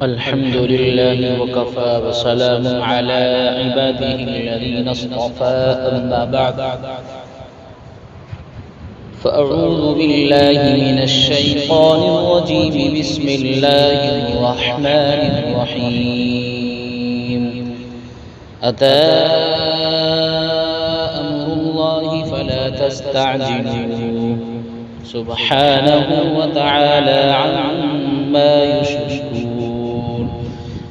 الحمد لله وكفى وسلام على عباده الذين اصطفى أما بعد فأعوذ بالله من الشيطان الرجيم بسم الله الرحمن الرحيم أتى أمر الله فلا تستعجلوه سبحانه وتعالى عما يشركون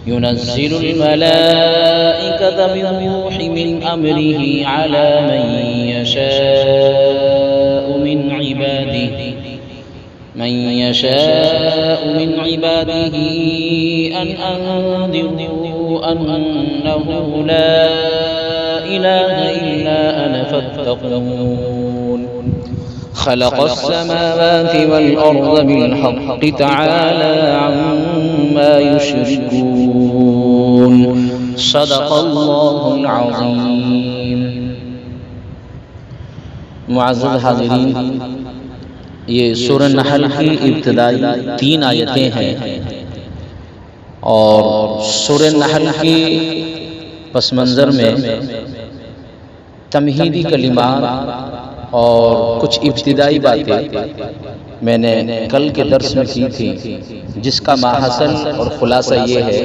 ينزل الملائكة بالروح من أمره على من يشاء من عباده أن أنذروا أنه لا إله إلا أنا فاتقون خلق السماوات والأرض بالحق تعالى عما يشركون صدق الله العظيم. معزز حاضرین، یہ سورہ نحل کی ابتدائی 3 آیتیں ہیں اور سورہ نحل کی پس منظر میں تمہیدی کلمات اور کچھ ابتدائی باتیں میں نے کل کے درس میں کی تھی، جس کا ماحصل اور خلاصہ یہ ہے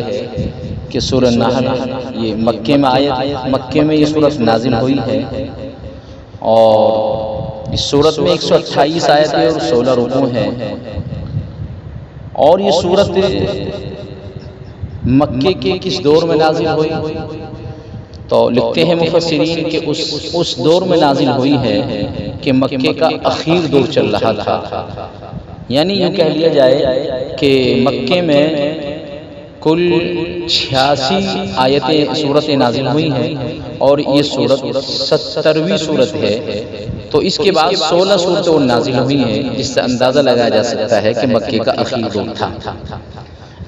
کہ سورہ نحل یہ مکے میں یہ سورت نازل ہوئی ہے اور اس سورت میں 128 آیتیں اور 16 رکوع ہیں، اور یہ سورت مکے کے کس دور میں نازل ہوئی؟ تو لکھتے ہیں مفسرین کہ اس دور میں نازل ہوئی ہے کہ مکے کا اخیر دور چل رہا تھا، یعنی یہ کہہ لیا جائے کہ مکے میں کل 86 آیتیں سورتیں نازل ہوئی ہیں اور یہ سورت 70ویں سورت ہے، تو اس کے بعد 16 سورتیں اور نازل ہوئی ہیں، جس سے اندازہ لگایا جا سکتا ہے کہ مکے کا اخیر دور تھا۔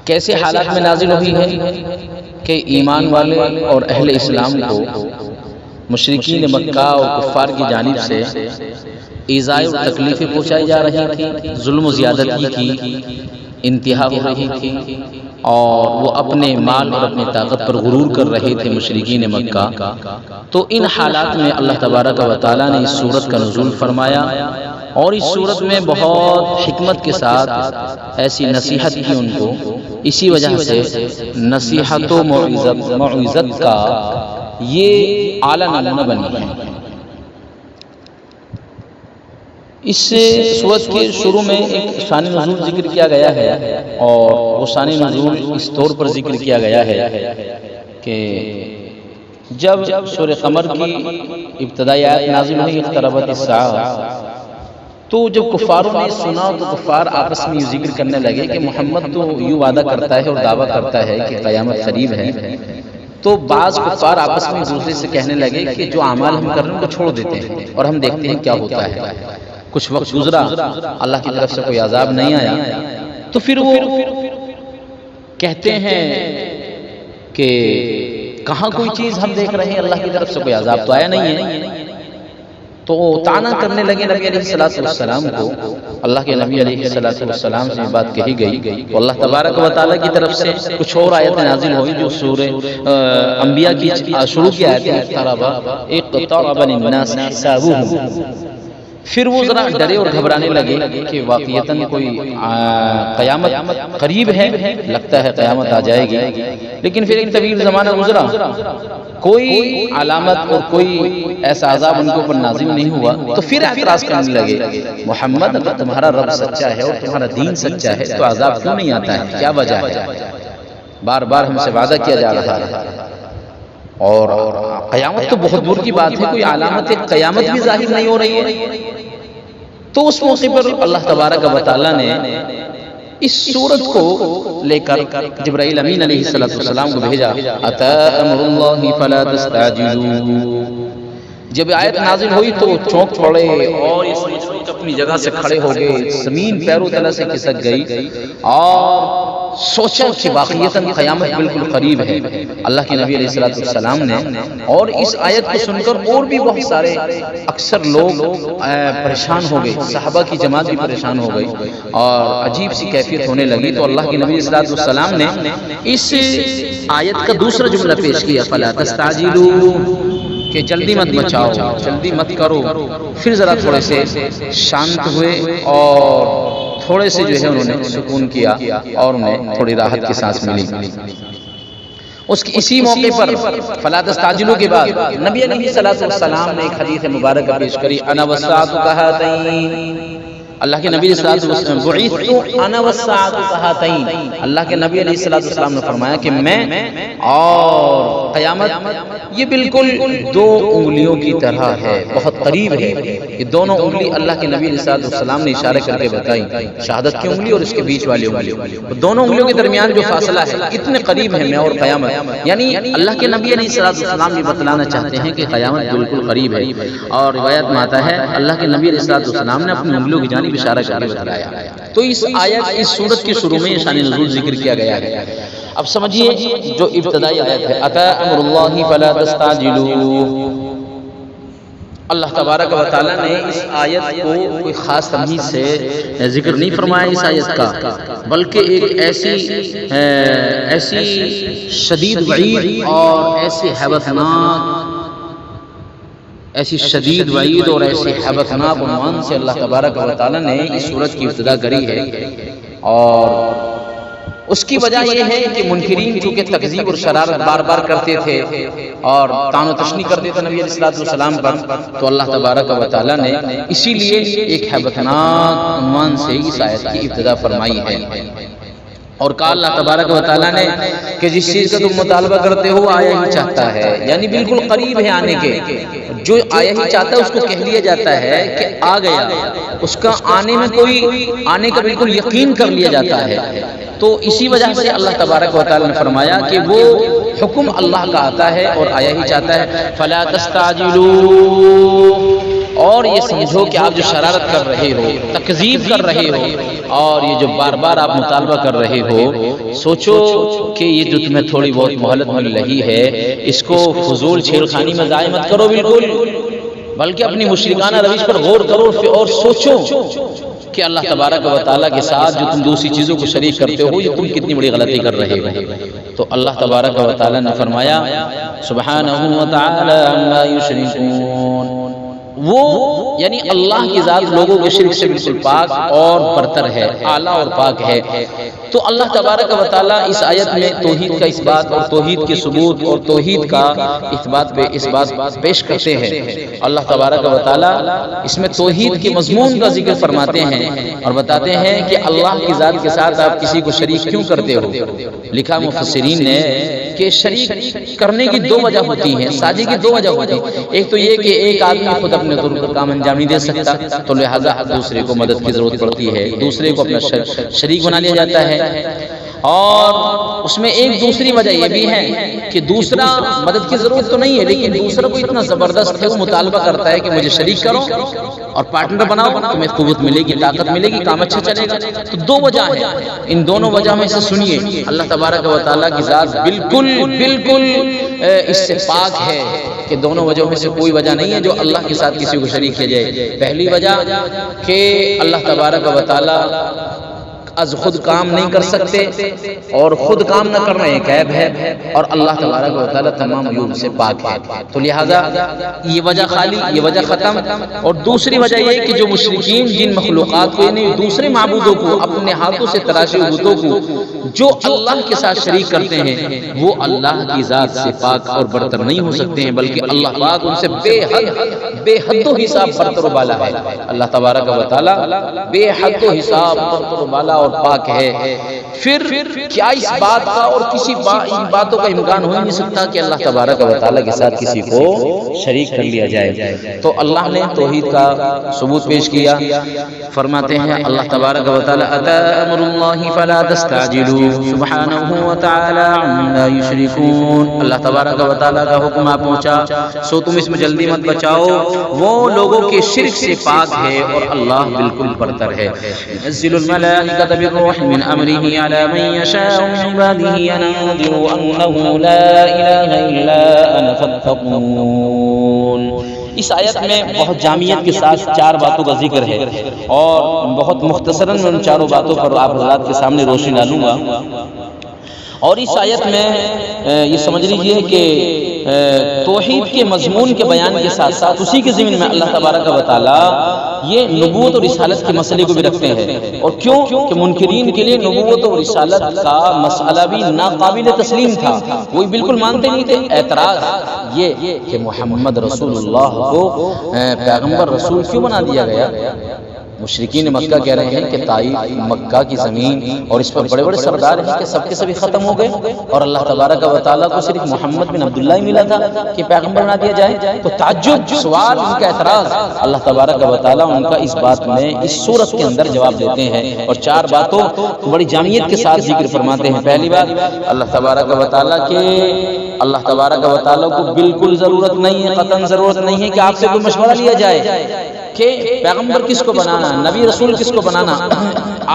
کیسے حالات میں نازل ہوئی ہے کہ ایمان والے اور اہل اسلام کو مشرکین مکہ اور کفار کی جانب سے ایذاء اور تکلیفیں پہنچائی جا رہی تھی، ظلم و زیادتی کی انتہا ہو رہی تھی، اور وہ اپنے مال اور اپنی طاقت پر غرور کر رہے تھے مشرکین مکہ۔ تو ان حالات میں اللہ تبارک و تعالیٰ نے اس سورت کا نزول فرمایا، اور اس سورت میں بہت حکمت کے ساتھ ایسی نصیحت کی ان کو، اسی وجہ سے نصیحت و موعظت کا یہ اعلیٰ نمونہ بنی ہے۔ اس سورت کے شروع میں ایک شان نزول ذکر کیا گیا ہے، اور وہ شان نزول اس طور پر ذکر کیا گیا ہے کہ جب سورہ قمر کی ابتدائی آیت نازل ہوئی اقتربت الساعہ، تو جب کفاروں نے سنا تو کفار آپس میں یہ ذکر کرنے لگے کہ محمد تو یوں وعدہ کرتا ہے اور دعویٰ کرتا ہے کہ قیامت قریب ہے، تو بعض کفار آپس میں دوسرے سے کہنے لگے کہ جو اعمال ہم کر رہے ہیں ان کو چھوڑ دیتے ہیں اور ہم دیکھتے ہیں کیا ہوتا ہے۔ کچھ وقت گزرا، اللہ کی طرف سے کوئی عذاب نہیں آیا، تو پھر وہ کہتے ہیں کہ کہاں کوئی چیز ہم دیکھ رہے ہیں، اللہ کی طرف سے کوئی عذاب تو آیا نہیں ہے۔ تو طعنہ کرنے لگے نبی علیہ السلام کو۔ اللہ کے نبی علیہ السلام سے بات کہی گئی تو اللہ تبارک و تعالیٰ کی طرف سے کچھ اور آیتیں نازل ہوئی جو سورہ انبیاء کی شروع کی آیتیں اقترب للناس حسابهم۔ پھر وہ ذرا ڈرے اور گھبرانے لگے کہ واقعتاً کوئی قیامت قریب ہے، لگتا ہے قیامت آ جائے گی، لیکن پھر ایک طویل زمانہ گزرا، کوئی علامت اور کوئی ایسا عذاب ان کے اوپر نازل نہیں ہوا، تو پھر اعتراض کرنے لگے محمد اگر تمہارا رب سچا ہے اور تمہارا دین سچا ہے تو عذاب کیوں نہیں آتا ہے، کیا وجہ ہے؟ بار بار ہم سے وعدہ کیا جا رہا ہے، اور قیامت تو بہت دور کی بات ہے، کوئی علامت قیامت بھی ظاہر نہیں ہو رہی ہے۔ تو اس موقع پر اللہ تبارک و تعالیٰ نے اس سورت کو لے کر جبرائیل امین علیہ السلام کو بھیجا، اتی امر اللہ فلا تستعجلوا۔ جب آیت نازل ہوئی تو چونک پڑے اور یہ اپنی جگہ سے کھڑے ہو گئے، زمین پیروں تلے سے کھسک گئی، اور سوچا کہ واقعیتاً قیامت بالکل قریب ہے اللہ کے نبی علیہ السلام نے، اور اس آیت کو سن کر اور بھی بہت سارے اکثر لوگ پریشان ہو گئے، صحابہ کی جماعت بھی پریشان ہو گئی اور عجیب سی کیفیت ہونے لگی. تو اللہ کے نبی علیہ السلام نے اس آیت کا دوسرا جملہ پیش کیا، فَلَا تَسْتَعْجِلُوا، کہ جلدی مت بچاؤ، جلدی مت کرو. پھر ذرا تھوڑے سے شانت ہوئے اور تھوڑے سے جو ہے انہوں نے سکون کیا اور انہیں تھوڑی راحت کی سانس ملی. اسی موقع پر فَلَا تَسْتَعْجِلُوا کے بعد نبی علیہ السلام نے ایک حدیث مبارکہ پیش کری، انا والساعۃ کہاتین. اللہ کے نبی علیہ السلام بعثت انا والساعۃ کہاتین، اللہ کے نبی علیہ السلام نے فرمایا کہ میں اور قیامت یہ بالکل دو انگلیوں کی طرح ہے، بہت قریب ہے. یہ دونوں انگلی اللہ کے نبی علیہ السلام نے اشارہ کر کے بتائی، شہادت کی انگلی اور اس کے بیچ والی انگلی، دونوں انگلیوں کے درمیان جو فاصلہ ہے اتنے قریب ہے میں اور قیامت. یعنی اللہ کے نبی علیہ السلام یہ بتلانا چاہتے ہیں کہ قیامت بالکل قریب ہے. اور روایت میں آتا ہے اللہ کے نبی علیہ السلام نے اپنی انگلیوں کی جانب اشارہ کر کے بتلایا. تو اس آیت اس سورت کی شروع میں شان نزول ذکر کیا گیا ہے. اب سمجھیے جو ابتدائی آیت ہے، اتی امر اللہ فلا تستعجلوا، اللہ تبارک و تعالیٰ نے اس آیت کو کوئی خاص تمیز سے ذکر نہیں فرمایا اس آیت کا، بلکہ ایک ایسی شدید وعید اور ایسی شدید وعید اور ایسی ہیبتناک عنوان سے اللہ تبارک و تعالیٰ نے اس سورت کی ابتدا کری ہے. اور اس کی وجہ یہ ہے کہ منکرین چونکہ تکذیب اور شرارت بار بار کرتے تھے اور طعن و تشنیع کرتے تھے نبی علیہ السلام پر، تو اللہ تبارک و تعالیٰ نے اسی لیے ایک ہیبتناک عنوان سے اس آیت کی ابتدا فرمائی ہے. اور کہا اللہ تبارک و تعالیٰ نے کہ جس چیز کا تم مطالبہ کرتے ہو آیا ہی چاہتا ہے، یعنی بالکل قریب ہے آنے کے. جو آیا ہی چاہتا ہے اس کو کہہ لیا جاتا ہے کہ آ گیا، اس کا آنے کا بالکل یقین کر لیا جاتا ہے. تو اسی وجہ سے اللہ تبارک و تعالیٰ نے فرمایا کہ وہ حکم اللہ کا آتا ہے اور آیا ہی چاہتا ہے. فَلَا تَسْتَعْجِلُوا، اور یہ سمجھو کہ آپ جو شرارت کر رہے ہو، تکذیب کر رہے ہو، اور یہ جو بار بار آپ مطالبہ کر رہے ہو، سوچو کہ یہ جو تمہیں تھوڑی بہت مہلت مل رہی ہے اس کو فضول چھیڑ خانی میں ضائع مت کرو بالکل، بلکہ اپنی مشرکانہ روش پر غور کرو اور سوچو کہ اللہ تبارک و تعالیٰ کے ساتھ جو تم دوسری چیزوں کو شریک کرتے ہو یہ تم کتنی بڑی غلطی کر رہے ہو. تو اللہ تبارک و تعالیٰ نے فرمایا سبحانہ و تعالی عما یشرکون، وہ یعنی اللہ کی ذات لوگوں کے شرک سے بالکل پاک اور برتر ہے، اعلیٰ اور پاک ہے. تو اللہ تبارک و تعالیٰ اس آیت میں توحید کا اس بات اور توحید کے ثبوت اور توحید کا اس بات پیش کرتے ہیں. اللہ تبارک و تعالیٰ اس میں توحید کے مضمون کا ذکر فرماتے ہیں اور بتاتے ہیں کہ اللہ کی ذات کے ساتھ آپ کسی کو شریک کیوں کرتے ہو. لکھا مفسرین نے کہ شریک کرنے کی دو وجہ ہوتی ہیں، سازی کی دو وجہ ہوتی ہیں. ایک تو یہ کہ ایک آدمی خود اپنے طور پر کام انجام نہیں دے سکتا تو لہذا دوسرے کو مدد کی ضرورت پڑتی ہے، دوسرے کو اپنا شریک بنا لیا جاتا ہے. اور اس میں ایک دوسری وجہ یہ بھی ہے کہ دوسرا مدد کی ضرورت تو نہیں ہے لیکن دوسرا کو اتنا زبردست ہے، وہ مطالبہ کرتا ہے کہ مجھے شریک کرو اور پارٹنر بناؤ، تمہیں قوت ملے گی، طاقت ملے گی، کام اچھا چلے گا. تو دو وجہ ہیں، ان دونوں وجہ میں سے سنیے اللہ تبارک و تعالیٰ کی ذات بالکل اس سے پاک ہے کہ دونوں وجہوں میں سے کوئی وجہ نہیں ہے جو اللہ کے ساتھ کسی کو شریک کیا جائے. پہلی وجہ کہ اللہ تبارک و تعالیٰ از خود کام نہیں کر سکتے اور خود کام نہ کرنا ایک عیب ہے، اور اللہ تبارک و تعالیٰ تمام عیوب سے پاک ہے. تو لہذا یہ وجہ خالی، یہ وجہ ختم. اور دوسری وجہ یہ کہ جو مشرکین جن مخلوقات کو یعنی دوسرے معبودوں کو اپنے ہاتھوں سے تراشے بتوں کو جو اللہ کے ساتھ شریک کرتے ہیں وہ اللہ کی ذات سے پاک اور برتر نہیں ہو سکتے ہیں، بلکہ اللہ پاک ان سے بے حد و حساب برتر و بالا ہے. اللہ تبارک و تعالیٰ بے حد و حساب برتر و بالا اور پاک ہے. پھر کیا اس بات کا اور کسی ان باتوں کا امکان ہو ہی نہیں سکتا کہ اللہ تبارک و تعالیٰ کے ساتھ کسی کو شریک کر لیا جائے. تو اللہ نے توحید کا ثبوت پیش کیا. فرماتے ہیں اللہ تبارک و تعالیٰ اتی امر اللہ فلا تستعجلوا سبحانہ و تعالی عما یشرکون، اللہ تبارک و تعالیٰ کا حکم آ پہنچا سو تم اس میں جلدی مت بچاؤ، وہ لوگوں کے شرک سے پاک ہے اور اللہ بالکل برتر ہے. نزل الملائکۃ بالروح من امره على من يشاء من عباده ان انذروا انه لا اله الا انا فاتقون۔ اس آیت میں بہت جامعیت کے ساتھ 4 باتوں کا ذکر ہے اور بہت مختصراً میں ان 4 باتوں پر آپ حضرات کے سامنے روشنی ڈالوں گا۔ اور اس آیت میں یہ سمجھ لیجئے کہ توحید کے مضمون کے بیان کے ساتھ ساتھ اسی کے ضمن میں اللہ تبارک و تعالی یہ نبوت اور رسالت کے مسئلے کو بھی رکھتے ہیں۔ اور کیوں کہ منکرین کے لیے نبوت اور رسالت کا مسئلہ بھی ناقابل تسلیم تھا، وہ بالکل مانتے نہیں تھے۔ اعتراض یہ کہ محمد رسول اللہ کو پیغمبر رسول کیوں بنا دیا گیا؟ مشرکین مکہ کہہ رہے ہیں کہ طائف مکہ کی زمین اور اس پر بڑے بڑے سردار ہیں کہ سب کے سبھی ختم ہو گئے اور اللہ تبارک و تعالیٰ کو صرف محمد بن عبداللہ ہی ملا تھا کہ پیغمبر بنا دیا جائے۔ تو تعجب، سوال، ان کا اعتراض، اللہ تبارک و تعالیٰ ان کا اس بات میں اس سورت کے اندر جواب دیتے ہیں اور 4 باتوں بڑی جامعیت کے ساتھ ذکر فرماتے ہیں۔ پہلی بات، اللہ تبارک و تعالیٰ کو بالکل ضرورت نہیں ہے، قطعاً ضرورت نہیں ہے کہ آپ سے کوئی مشورہ لیا جائے کہ پیغمبر کس کو بنانا، نبی رسول کس کو بنانا۔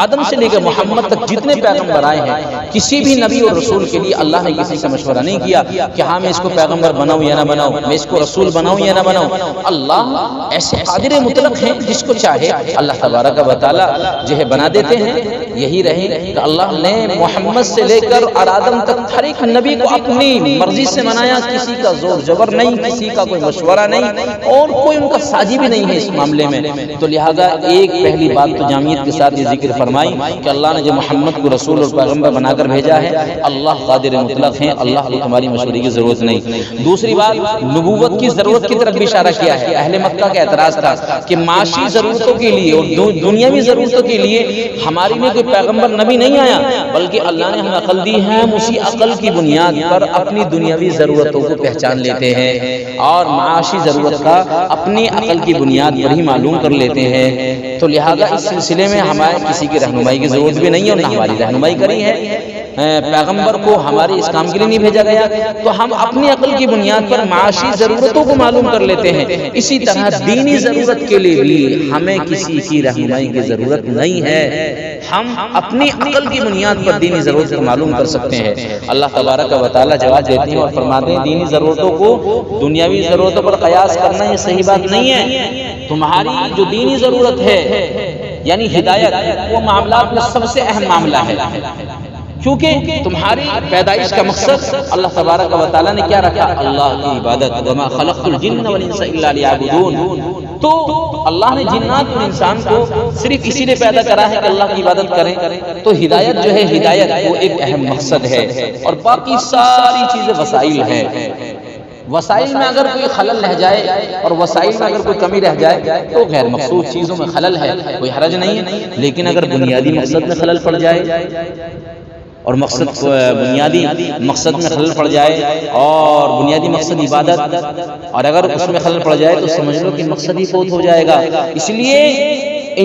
آدم سے لے کر محمد تک جتنے پیغمبر آئے ہیں، کسی بھی نبی اور رسول کے لیے اللہ نے کسی سے مشورہ نہیں کیا کہ ہاں میں اس کو پیغمبر بناؤں یا نہ بناؤں، میں اس کو رسول بناؤں یا نہ بناؤں۔ اللہ ایسے قادر مطلق ہیں، جس کو چاہے اللہ تبارک و تعالیٰ جو ہے بنا دیتے ہیں۔ یہی رہے کہ اللہ نے محمد سے لے کر اور آدم تک ہر ایک نبی کو اپنی مرضی سے بنایا، کسی کا زور جبر نہیں، کسی کا کوئی مشورہ نہیں اور کوئی ان کا ساجی بھی نہیں ہے اس معاملے میں۔ تو لہذا ایک پہلی بات تو جامعیت کے ساتھ یہ ذکر فرمائی کہ اللہ نے جو محمد کو رسول اور پیغمبر بنا کر بھیجا ہے، اللہ قادر مطلق ہیں، اللہ کو تمہاری مشورے کی ضرورت نہیں۔ دوسری بات، نبوت کی ضرورت کی طرف بھی اشارہ کیا ہے۔ اہل مکہ کا اعتراض تھا کہ معاشی ضرورتوں کے لیے اور دنیاوی ضرورتوں کے لیے ہماری میں کوئی پیغمبر نبی نہیں آیا، بلکہ اللہ نے ہمیں عقل دی ہے، ہم اسی عقل کی بنیاد پر اپنی دنیاوی ضرورتوں کو پہچان لیتے ہیں اور معاشی ضرورت کا اپنی عقل کی بنیاد پر ہی معلوم کر لیتے ہیں۔ تو لہذا اس سلسلے میں ہمارے کسی کی رہنمائی کی ضرورت بھی نہیں ہے اور نہ ہماری رہنمائی کری ہے۔ پیغمبر کو ہمارے اس کام کے لیے نہیں بھیجا گیا، تو ہم اپنی عقل کی بنیاد پر معاشی ضرورتوں کو معلوم کر لیتے ہیں۔ اسی طرح دینی ضرورت کے لیے بھی ہمیں کسی کی رہنمائی کی ضرورت نہیں ہے، ہم اپنی عقل کی بنیاد پر دینی ضرورت کو معلوم کر سکتے ہیں۔ اللہ تبارک و تعالیٰ جواب دیتے ہیں اور فرماتے ہیں دینی ضرورتوں کو دنیاوی ضرورتوں پر قیاس کرنا یہ صحیح بات نہیں ہے۔ تمہاری جو دینی ضرورت ہے یعنی ہدایت، وہ معاملات میں سب سے اہم معاملہ ہے، کیونکہ تمہاری پیدائش کا مقصد اللہ تبارک و تعالیٰ نے کیا رکھا؟ اللہ کی عبادت۔ وما خلقت الجن والانس الا لیعبدون۔ تو اللہ نے جنات اور انسان کو صرف اسی لیے پیدا کرا ہے کہ اللہ کی عبادت کریں۔ تو ہدایت جو ہے، ہدایت وہ ایک اہم مقصد ہے اور باقی ساری چیزیں وسائل ہیں۔ وسائل میں اگر کوئی خلل رہ جائے اور وسائل میں اگر کوئی کمی رہ جائے تو غیر مقصود چیزوں میں خلل ہے، کوئی حرج نہیں ہے۔ لیکن اگر بنیادی مقصد میں خلل پڑ جائے اور بنیادی مقصد میں خلل پڑ جائے اور بنیادی مقصد عبادت، اور اگر اس میں خلل پڑ جائے تو سمجھ لو کہ مقصد ہی فوت ہو جائے گا۔ اس لیے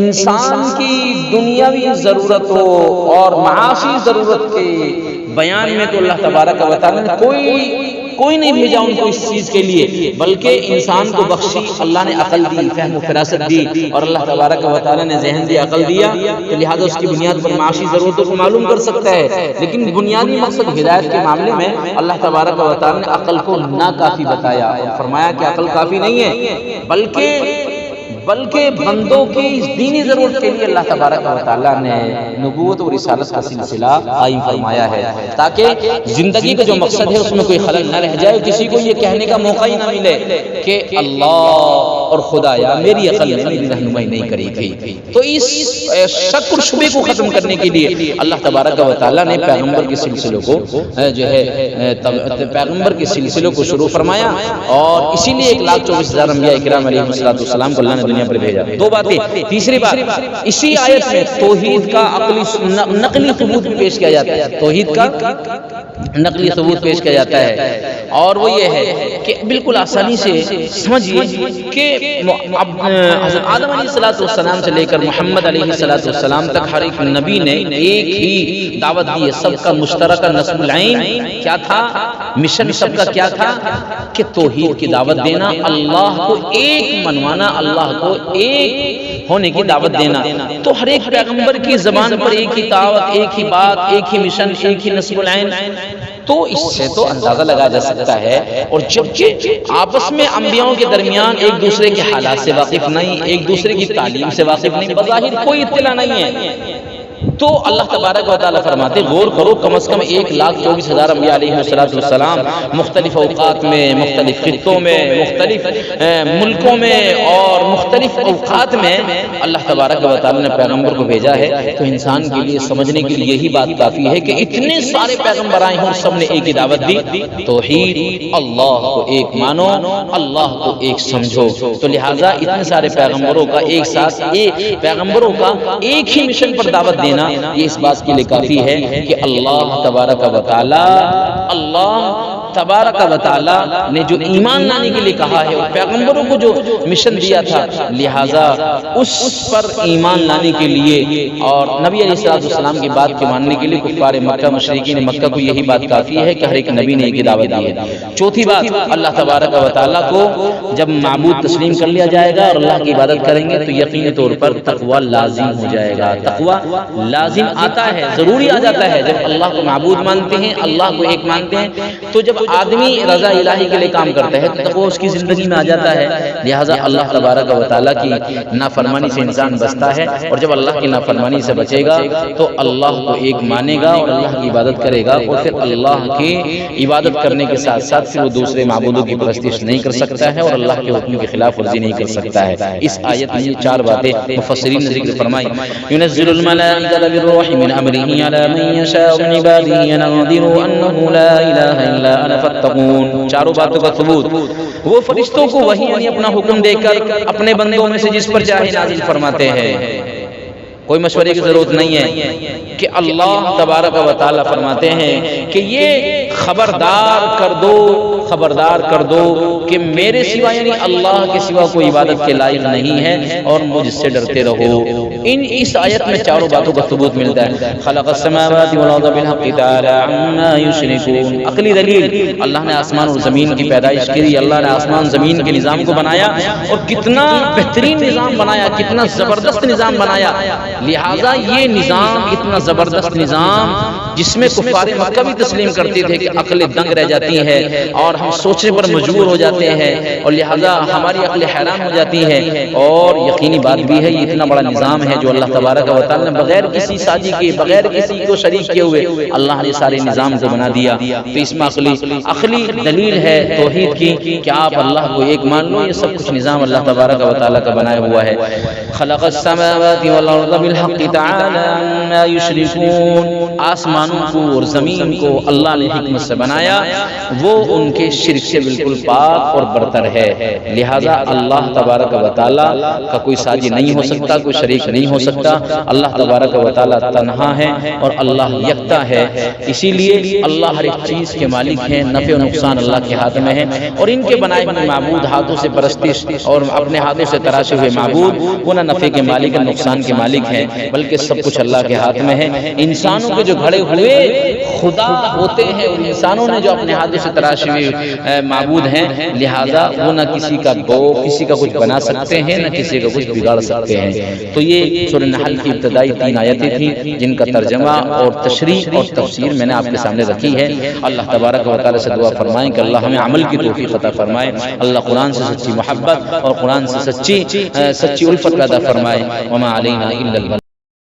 انسان کی دنیاوی ضرورتوں اور معاشی ضرورت کے بیان میں تو اللہ تبارک و تعالیٰ نے کوئی نہیں بھیجا ان کو اس چیز کے لیے، بلکہ انسان کو بخشی، اللہ نے عقل دی، فہم و فراست دی اور اللہ تبارک و تعالیٰ نے ذہن دی، عقل دیا، تو لہذا اس کی بنیاد پر معاشی ضرورتوں کو معلوم کر سکتا ہے۔ لیکن بنیادی مقصد ہدایت کے معاملے میں اللہ تبارک و تعالیٰ نے عقل کو ناکافی بتایا اور فرمایا کہ عقل کافی نہیں ہے، بلکہ بندوں کی دینی ضرورت کے لیے اللہ تبارک و تعالیٰ نے نبوت اور رسالت کا سلسلہ قائم فرمایا ہے، تاکہ زندگی کا جو مقصد ہے اس میں کوئی خلل نہ رہ جائے، کسی کو یہ کہنے کا موقع ہی نہ ملے کہ اللہ اور خدایا میری عقل نے میری رہنمائی نہیں کری تھی۔ تو اس شک اور شبے کو ختم کرنے کے لیے اللہ تبارک و تعالیٰ نے پیغمبر کے سلسلوں کو پیغمبر کو شروع فرمایا اور اسی لیے 1,24,000 انبیاء کرام علیہ السلام کو اللہ نے دنیا پر بھیجا۔ 2 باتیں۔ تیسری بات، اسی آیت میں توحید کا نقلی ثبوت پیش کیا جاتا ہے، توحید کا نقلی ثبوت پیش کیا جاتا ہے، اور وہ یہ ہے کہ بالکل آسانی سے سمجھیے کہ حضرت آدم علیہ السلام سے لے کر محمد علیہ السلام تک ہر ایک نبی نے ایک ہی دعوت دی ہے، سب کا مشترکہ نصب العین کیا تھا؟ مشن سب کا کیا تھا؟ کہ توحید کی دعوت دینا، اللہ کو ایک منوانا، اللہ کو ایک ہونے کی دعوت دینا۔ تو ہر ایک پیغمبر کی زبان پر ایک ہی دعوت، ایک ہی بات، ایک ہی مشن، ایک ہی نصب العین، تو اس سے تو اندازہ لگایا جا سکتا ہے۔ اور جبکہ آپس میں انبیاءوں کے درمیان ایک دوسرے کے حالات سے واقف نہیں، ایک دوسرے کی تعلیم سے واقف نہیں، بظاہر کوئی اطلاع نہیں ہے، تو اللہ تبارک و تعالیٰ فرماتے غور کرو، کم از کم 1,24,000 انبیاء علیہ السلام مختلف اوقات میں، مختلف خطوں میں، مختلف ملکوں میں اور مختلف اوقات میں اللہ تبارک و تعالیٰ نے پیغمبر کو بھیجا ہے۔ تو انسان کے لیے سمجھنے کے لیے یہی بات کافی ہے کہ اتنے سارے پیغمبر آئے ہوں، سب نے ایک ہی دعوت دی، توحید، اللہ کو ایک مانو، اللہ کو ایک سمجھو۔ تو لہٰذا اتنے سارے پیغمبروں کا ایک ساتھ پیغمبروں کا ایک ہی مشن پر دعوت دینا، یہ اس بات کے لیے کافی ہے کہ اللہ تبارک و تعالی نے جو ایمان لانے کے لیے کہا ہے، پیغمبروں کو جو مشن دیا تھا، لہٰذا اس پر ایمان لانے کے لیے اور نبی علیہ السلام کی بات کو ماننے کے لیے کفار مکہ، مشرکین مکہ کو یہی بات کافی ہے کہ ہر ایک نبی نے ایک دعوت دی ہے۔ چوتھی بات، اللہ تبارک و تعالیٰ کو جب معبود تسلیم کر لیا جائے گا اور اللہ کی عبادت کریں گے تو یقینی طور پر تقوی لازم ہو جائے گا۔ تقوی لازم آتا ہے، ضروری آ جاتا ہے۔ جب اللہ کو معبود مانتے ہیں، اللہ کو ایک مانتے ہیں، تو جب آدمی رضا الہی کے لیے کام کرتا ہے تو تقوی اس کی زندگی میں آ جاتا ہے۔ لہٰذا اللہ تبارک و تعالیٰ کی نافرمانی سے انسان بچتا ہے، اور جب اللہ کی نافرمانی سے بچے گا تو اللہ کو ایک مانے گا اور اللہ کی عبادت کرے گا، اور پھر اللہ کی عبادت کرنے کے ساتھ ساتھ پھر وہ دوسرے معبودوں کی پرستش نہیں کر سکتا ہے اور اللہ کے حکم کی خلاف ورزی نہیں کر سکتا ہے۔ اس آیت میں یہ 4 باتیں مفسرین نے ذکر فرمائی۔ ينزل الملائكة بالروح من أمره على من يشاء من عباده لينذروا أنه لا إله إلا أنا فاتقون۔ چاروں باتوں کا ثبوت، وہ فرشتوں کو وحی یعنی اپنا حکم دے کر اپنے بندوں میں سے جس پر چاہے نازل فرماتے ہیں، کوئی مشورے کی ضرورت نہیں ہے کہ اللہ تبارک و تعالیٰ فرماتے ہیں کہ یہ خبردار کر دو کہ میرے سوا یعنی اللہ کے سوا کوئی عبادت کے لائق نہیں ہے اور مجھ سے ڈرتے رہو۔ اس آیت میں چاروں باتوں کا ثبوت ملتا ہے۔ خلق السماوات والارض بالحق تعالی عما یشرکون، عقلی دلیل، اللہ نے آسمان اور زمین کی پیدائش کی، اللہ نے آسمان زمین کے نظام کو بنایا اور کتنا بہترین نظام بنایا، کتنا زبردست نظام بنایا۔ لہٰذا یہ نظام، اتنا زبردست نظام جس میں کفار مکہ بھی تسلیم کرتے تھے کہ عقل دنگ رہ جاتی ہے اور ہم سوچنے پر مجبور ہو جاتے ہیں، اور لہٰذا ہماری عقل حیران ہو جاتی ہے۔ اور یقینی بات بھی ہے، یہ اتنا بڑا نظام ہے جو اللہ تبارک و تعالیٰ نے بغیر کسی سازی کے، بغیر کسی کو شریک کیے ہوئے اللہ نے سارے نظام کو بنا دیا۔ تو اس میں عقلی دلیل ہے توحید کی کہ آپ اللہ کو ایک مان لو، یہ سب کچھ نظام اللہ تبارک و تعالیٰ کا بنایا ہوا ہے۔ خلق السماوات والارض بالحق تعالی عما یشرکون، آسمانوں کو اور زمین کو اللہ نے حکمت سے بنایا، وہ ان کے شرک سے بالکل پاک اور برتر ہے۔ لہٰذا اللہ تبارک و تعالیٰ کا کوئی ساجی نہیں ہو سکتا، کوئی شریک نہیں ہو سکتا۔ اللہ تبارک و تعالیٰ تنہا ہے اور اللہ یکتا ہے، اسی لیے اللہ ہر ایک چیز کے مالک ہیں، نفع و نقصان اللہ کے ہاتھ میں ہے، اور ان کے بنائے ہوئے معبود ہاتھوں سے پرستش اور اپنے ہاتھوں سے تراشے ہوئے معبود وہ نہ نفع کے مالک ہیں، نقصان کے مالک ہیں، بلکہ سب کچھ اللہ کے ہاتھ میں ہے۔ انسانوں کے جو گھڑے ہوئے خدا ہوتے ہیں، اور انسانوں نے جو اپنے ہاتھوں سے تراشے ہوئے معبود ہیں، لہذا وہ نہ کسی کا کسی کا کچھ بنا سکتے ہیں، نہ کسی کا کچھ بگاڑ سکتے ہیں۔ تو یہ سورہ نحل کی ابتدائی 3 آیتیں تھیں جن کا ترجمہ اور تشریح اور تفسیر میں نے آپ کے سامنے رکھی ہے۔ اللہ تبارک و تعالیٰ سے دعا فرمائیں کہ اللہ ہمیں عمل کی توفیق عطا فرمائے، اللہ قرآن سے سچی محبت اور قرآن سے سچی الفت پیدا فرمائے۔ وما علینا الا